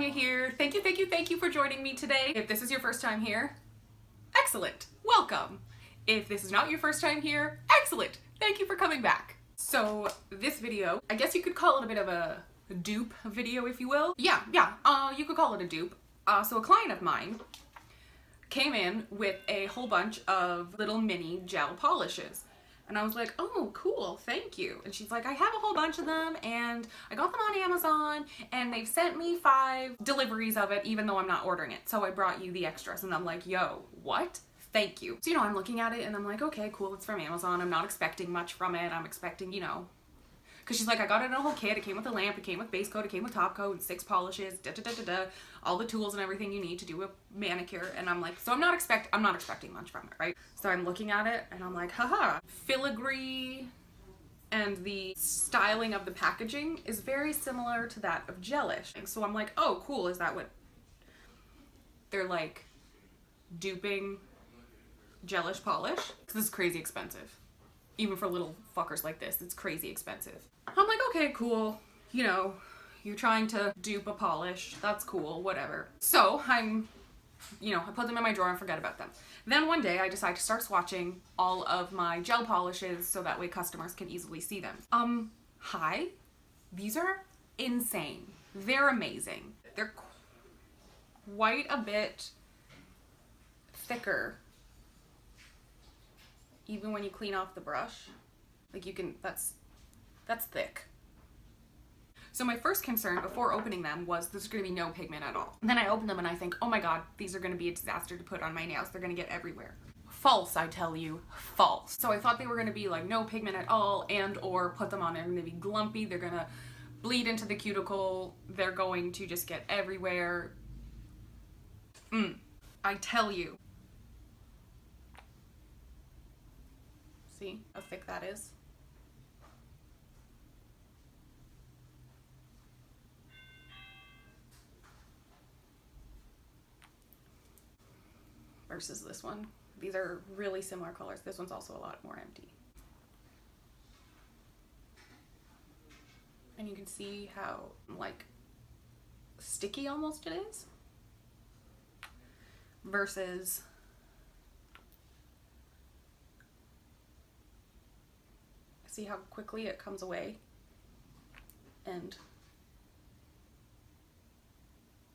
Tonja here. Thank you for joining me today. If this is your first time here, excellent, welcome. If this is not your first time here, excellent, thank you for coming back. So this video, I guess you could call it a bit of a dupe video, if you will. Yeah, you could call it a dupe. So a client of mine came in with a whole bunch of little mini gel polishes. And I was like, oh, cool, thank you. And she's like, I have a whole bunch of them and I got them on Amazon and they've sent me 5 deliveries of it even though I'm not ordering it. So I brought you the extras. And I'm like, yo, what? Thank you. So, I'm looking at it and I'm like, okay, cool, it's from Amazon. I'm not expecting much from it. I'm expecting, because she's like, I got it in a whole kit. It came with a lamp, it came with base coat, it came with top coat, and 6 polishes, all the tools and everything you need to do a manicure. And I'm like, so I'm not expecting much from it, right? So I'm looking at it and I'm like, haha. Filigree and the styling of the packaging is very similar to that of Gelish. So I'm like, oh, cool. Is that what they're like duping Gelish polish? Because this is crazy expensive. Even for little fuckers like this, it's crazy expensive. I'm like, okay, cool. You're trying to dupe a polish. That's cool, whatever. So I put them in my drawer and forget about them. Then one day I decide to start swatching all of my gel polishes so that way customers can easily see them. Hi, these are insane. They're amazing. They're quite a bit thicker. Even when you clean off the brush, like that's thick. So my first concern before opening them was there's gonna be no pigment at all. And then I open them and I think, oh my God, these are gonna be a disaster to put on my nails. They're gonna get everywhere. False, I tell you, false. So I thought they were gonna be like no pigment at all and or put them on, they're gonna be glumpy, they're gonna bleed into the cuticle, they're going to just get everywhere. I tell you. See how thick that is? Versus this one. These are really similar colors. This one's also a lot more empty. And you can see how like sticky almost it is. Versus see how quickly it comes away and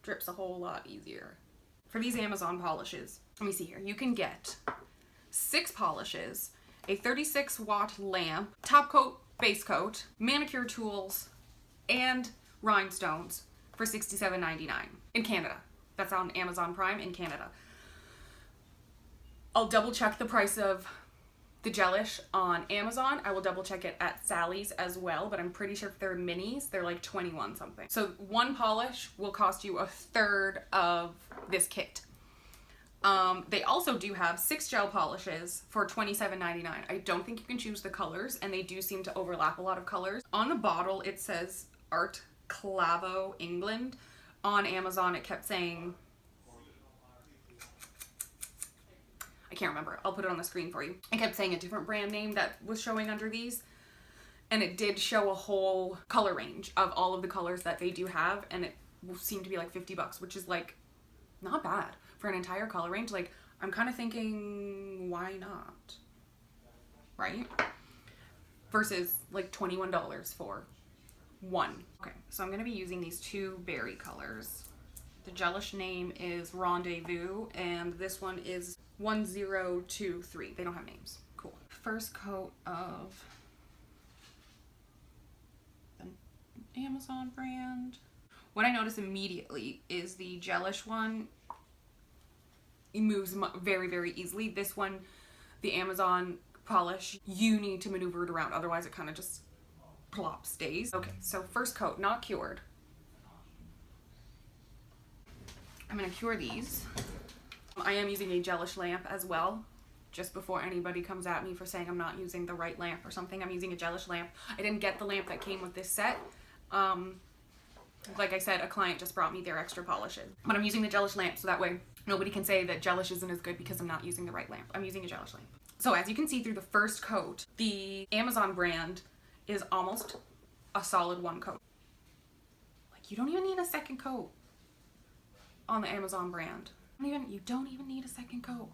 drips a whole lot easier. For these Amazon polishes, let me see here, you can get 6 polishes, a 36-watt lamp, top coat, base coat, manicure tools, and rhinestones for $67.99 in Canada. That's on Amazon Prime in Canada. I'll double check the price of the Gelish on Amazon. I will double check it at Sally's as well, but I'm pretty sure if they're minis, they're like 21 something. So one polish will cost you 1/3 of this kit. They also do have 6 gel polishes for $27.99. I don't think you can choose the colors, and they do seem to overlap a lot of colors. On the bottle, it says Art Clavo England. On Amazon, it kept saying, I can't remember. I'll put it on the screen for you. I kept saying a different brand name that was showing under these. And it did show a whole color range of all of the colors that they do have. And it seemed to be like $50, which is like not bad for an entire color range. Like, I'm kind of thinking, why not? Right? Versus like $21 for one. Okay, so I'm going to be using these 2 berry colors. The Gelish name is Rendezvous, and this one is 1023. They don't have names. Cool. First coat of the Amazon brand. What I notice immediately is the Gelish one, it moves very, very easily. This one, the Amazon polish, you need to maneuver it around. Otherwise, it kind of just plop stays. Okay, so first coat, not cured. I'm gonna cure these. I am using a Gelish lamp as well, just before anybody comes at me for saying I'm not using the right lamp or something. I'm using a Gelish lamp. I didn't get the lamp that came with this set. Like I said, a client just brought me their extra polishes. But I'm using the Gelish lamp so that way nobody can say that Gelish isn't as good because I'm not using the right lamp. I'm using a Gelish lamp. So as you can see through the first coat, the Amazon brand is almost a solid 1 coat. Like, you don't even need a second coat. on the Amazon brand. You don't even need a second coat.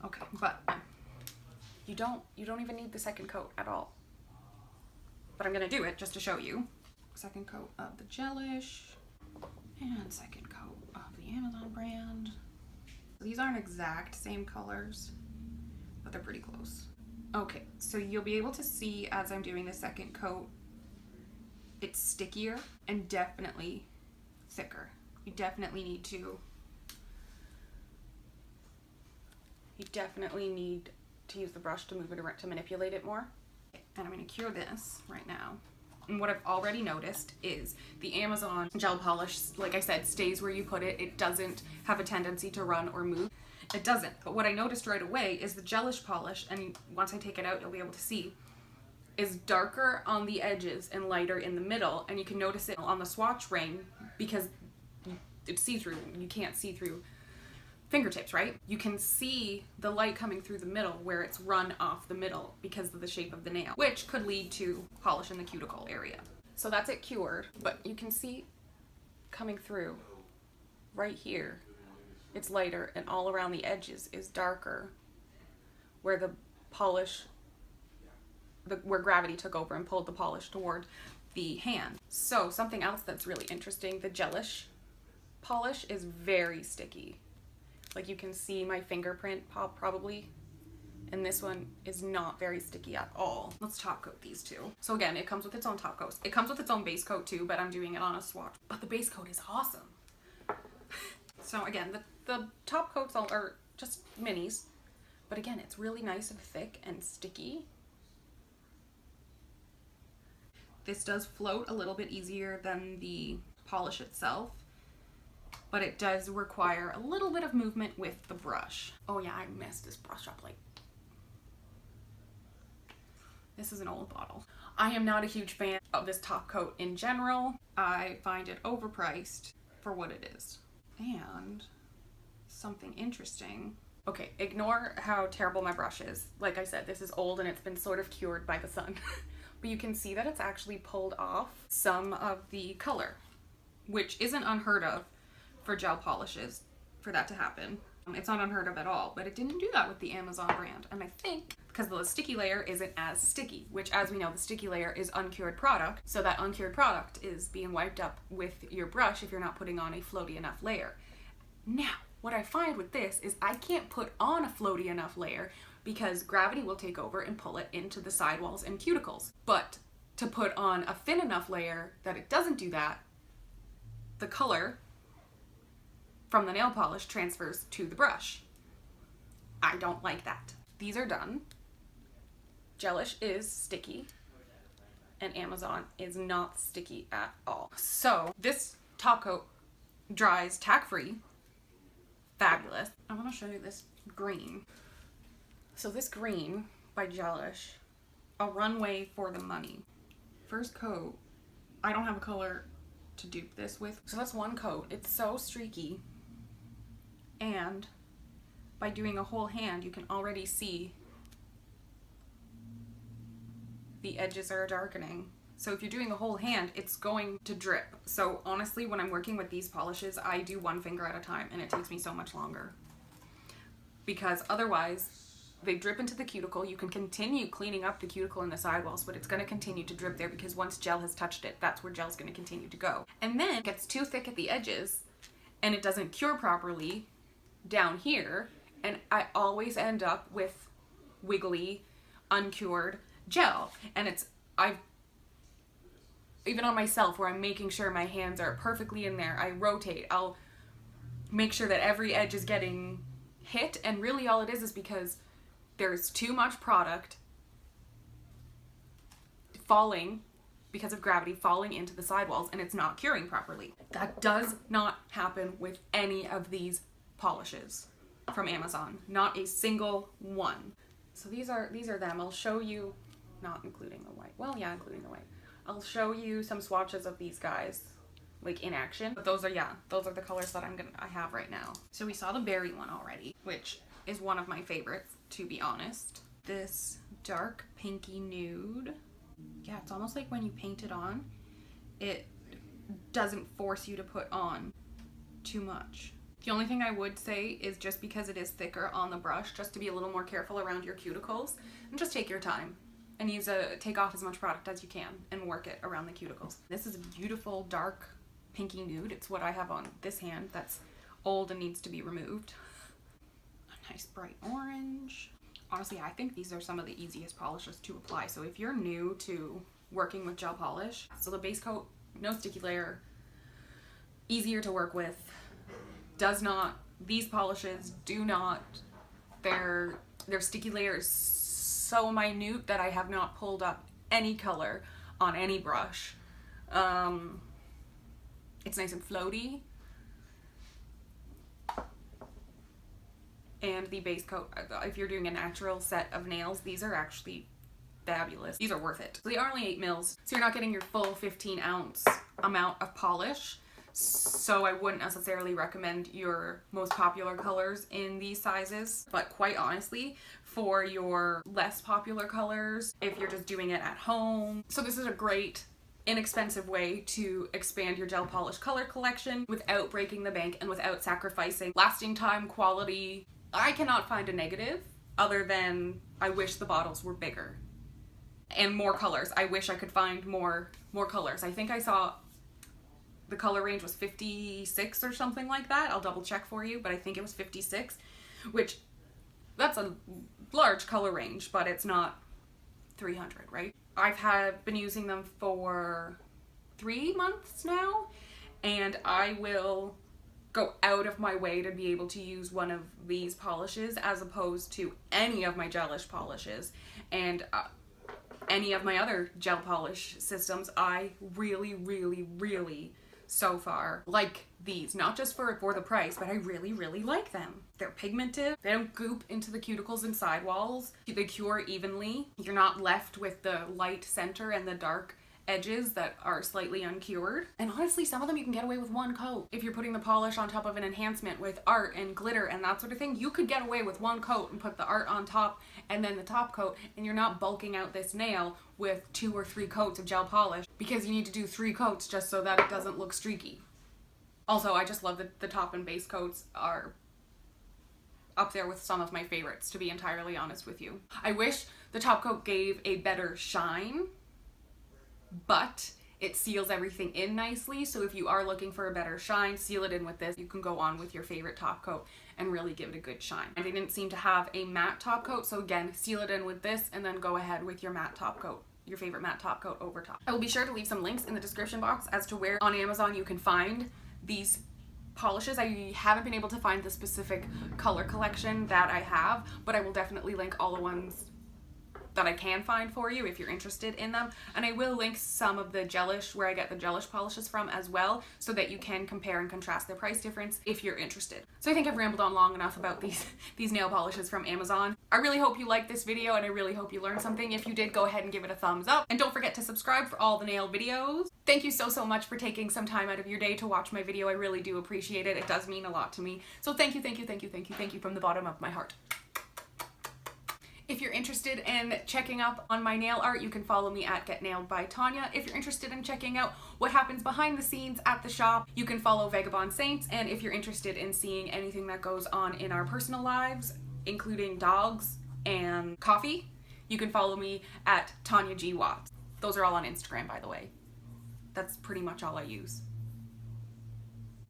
Okay, but you don't even need the second coat at all. But I'm gonna do it just to show you. Second coat of the Gelish and second coat of the Amazon brand. These aren't exact same colors, but they're pretty close. Okay, so you'll be able to see as I'm doing the second coat, it's stickier and definitely thicker. You definitely need to use the brush to move it around, to manipulate it more. And I'm gonna cure this right now. And what I've already noticed is the Amazon gel polish, like I said, stays where you put it. It doesn't have a tendency to run or move. It doesn't. But what I noticed right away is the Gelish polish, and once I take it out, you'll be able to see, is darker on the edges and lighter in the middle. And you can notice it on the swatch ring because it's see-through. You can't see through fingertips, right? You can see the light coming through the middle where it's run off the middle because of the shape of the nail, which could lead to polish in the cuticle area. So that's it cured, but you can see coming through right here, it's lighter, and all around the edges is darker where the polish, where gravity took over and pulled the polish toward the hand. So something else that's really interesting, the Gelish polish is very sticky. Like you can see my fingerprint probably, and this one is not very sticky at all. Let's top coat these two. So again, it comes with its own top coat. It comes with its own base coat too, but I'm doing it on a swatch. But the base coat is awesome. So again, the top coats are just minis, but again, it's really nice and thick and sticky. This does float a little bit easier than the polish itself, but it does require a little bit of movement with the brush. Oh yeah, I messed this brush up. Like, this is an old bottle. I am not a huge fan of this top coat in general. I find it overpriced for what it is. And something interesting. Okay, ignore how terrible my brush is. Like I said, this is old and it's been sort of cured by the sun. But you can see that it's actually pulled off some of the color, which isn't unheard of for gel polishes, for that to happen. It's not unheard of at all, but it didn't do that with the Amazon brand. And I think because the sticky layer isn't as sticky, which, as we know, the sticky layer is uncured product. So that uncured product is being wiped up with your brush if you're not putting on a floaty enough layer. Now, what I find with this is I can't put on a floaty enough layer because gravity will take over and pull it into the sidewalls and cuticles. But to put on a thin enough layer that it doesn't do that, the color from the nail polish transfers to the brush. I don't like that. These are done. Gelish is sticky and Amazon is not sticky at all. So this top coat dries tack-free. Fabulous. I want to show you this green. So this green by Gelish, a runway for the money. First coat, I don't have a color to dupe this with. So that's one coat. It's so streaky. And by doing a whole hand, you can already see the edges are darkening. So if you're doing a whole hand, it's going to drip. So honestly, when I'm working with these polishes, I do one finger at a time and it takes me so much longer. Because otherwise, they drip into the cuticle. You can continue cleaning up the cuticle and the sidewalls, but it's going to continue to drip there because once gel has touched it, that's where gel's going to continue to go. And then it gets too thick at the edges and it doesn't cure properly down here, and I always end up with wiggly, uncured gel. And I've even on myself where I'm making sure my hands are perfectly in there, I rotate, I'll make sure that every edge is getting hit, and really all it is because there's too much product falling because of gravity, falling into the sidewalls, and it's not curing properly. That does not happen with any of these polishes from Amazon. Not a single one. So these are them. I'll show you, not including the white. Well, yeah, including the white. I'll show you some swatches of these guys, like in action. But those are the colors that I have right now. So we saw the berry one already, which is one of my favorites, to be honest. This dark pinky nude. Yeah, it's almost like when you paint it on, it doesn't force you to put on too much. The only thing I would say is just because it is thicker on the brush, just to be a little more careful around your cuticles, and just take your time and take off as much product as you can and work it around the cuticles. This is a beautiful dark pinky nude. It's what I have on this hand that's old and needs to be removed. A nice bright orange. Honestly, I think these are some of the easiest polishes to apply. So if you're new to working with gel polish, so the base coat, no sticky layer, easier to work with, these polishes do not, their sticky layer is so minute that I have not pulled up any color on any brush. It's nice and floaty. And the base coat, if you're doing a natural set of nails, these are actually fabulous. These are worth it. So they are only 8 mils, so you're not getting your full 15-ounce amount of polish. So I wouldn't necessarily recommend your most popular colors in these sizes. But quite honestly, for your less popular colors, if you're just doing it at home. So this is a great, inexpensive way to expand your gel polish color collection without breaking the bank and without sacrificing lasting time, quality. I cannot find a negative other than I wish the bottles were bigger and more colors. I wish I could find more colors. I think I saw the color range was 56 or something like that. I'll double check for you, but I think it was 56, which that's a large color range, but it's not 300, right? I've been using them for 3 months now, and I will go out of my way to be able to use one of these polishes as opposed to any of my Gelish polishes and any of my other gel polish systems. I really, really, really so far like these, not just for the price, but I really, really like them. They're pigmented, they don't goop into the cuticles and sidewalls, they cure evenly. You're not left with the light center and the dark edges that are slightly uncured. And honestly, some of them you can get away with 1 coat. If you're putting the polish on top of an enhancement with art and glitter and that sort of thing, you could get away with 1 coat and put the art on top and then the top coat, and you're not bulking out this nail with 2 or 3 coats of gel polish because you need to do 3 coats just so that it doesn't look streaky. Also, I just love that the top and base coats are up there with some of my favorites, to be entirely honest with you. I wish the top coat gave a better shine, but it seals everything in nicely. So if you are looking for a better shine, seal it in with this. You can go on with your favorite top coat and really give it a good shine. And they didn't seem to have a matte top coat, so again, seal it in with this and then go ahead with your matte top coat, your favorite matte top coat over top. I will be sure to leave some links in the description box as to where on Amazon you can find these polishes. I haven't been able to find the specific color collection that I have, but I will definitely link all the ones that I can find for you if you're interested in them. And I will link some of the Gelish, where I get the Gelish polishes from as well, so that you can compare and contrast their price difference if you're interested. So I think I've rambled on long enough about these nail polishes from Amazon. I really hope you liked this video and I really hope you learned something. If you did, go ahead and give it a thumbs up. And don't forget to subscribe for all the nail videos. Thank you so much for taking some time out of your day to watch my video. I really do appreciate it. It does mean a lot to me. So thank you from the bottom of my heart. If you're interested in checking up on my nail art, you can follow me at Get Nailed by Tonja. If you're interested in checking out what happens behind the scenes at the shop, you can follow Vagabond Saints. And if you're interested in seeing anything that goes on in our personal lives, including dogs and coffee, you can follow me at Tonjawatts. Those are all on Instagram, by the way. That's pretty much all I use.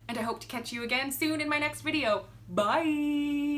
And I hope to catch you again soon in my next video. Bye!